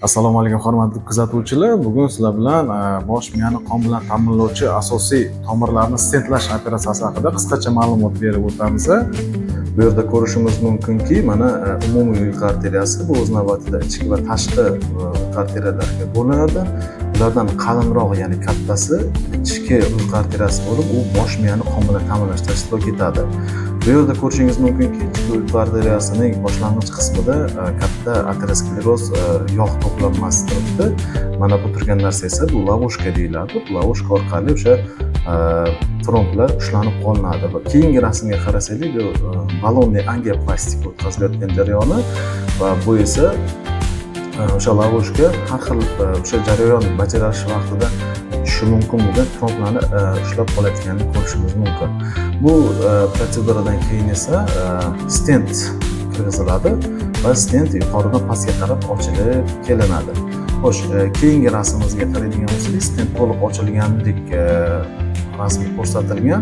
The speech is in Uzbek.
Assalomu alaykum hurmatli kuzatuvchilar. Bugun sizlar bilan bosh miyani qon bilan ta'minlovchi asosiy tomirlarni stentlash operatsiyasi haqida qisqacha ma'lumot berib o'tamiz. Bu yerda ko'rishimiz mumkinki, mana umumiy yuk arteriyasi bu o'z navbatida ichki va tashqi yuk arteriyalarga bo'linadi. Ulardan qalinroq, ya'ni kattasi ichki yuk arteriyasi bo'lib, u bosh miyani qon bilan ta'minlashda ishtirok etadi. Bu yerda ko'rishingiz mumkinki, ichki yuk arteriyasining boshlang'ich qismida katta ateroskleroz yog' to'planmasi turibdi. Mana bu turgan narsa esa bu lavoshka deyiladi. Bu lavoshka orqali o'sha tromblar ushlanib qolinadi va keyingi rasmga qarasangiz, bu ballonli angioplastika o'tkazilayotgan jarayoni va bu esa o'sha lavoshka har xil o'sha jarayon bajarish vaqtida tushishi mumkin bo'lgan tromblarni ushlab qolayotganini ko'rishimiz mumkin. Bu protseduradan keyin esa stent kirgiziladi va stent yuqoridan pastga qarab ochilib kelinadi. Xo'sh, keyingi rasmimizga qaraydigan bo'lsak, stent to'liq ochilgandek rasmi ko'rsatilgan.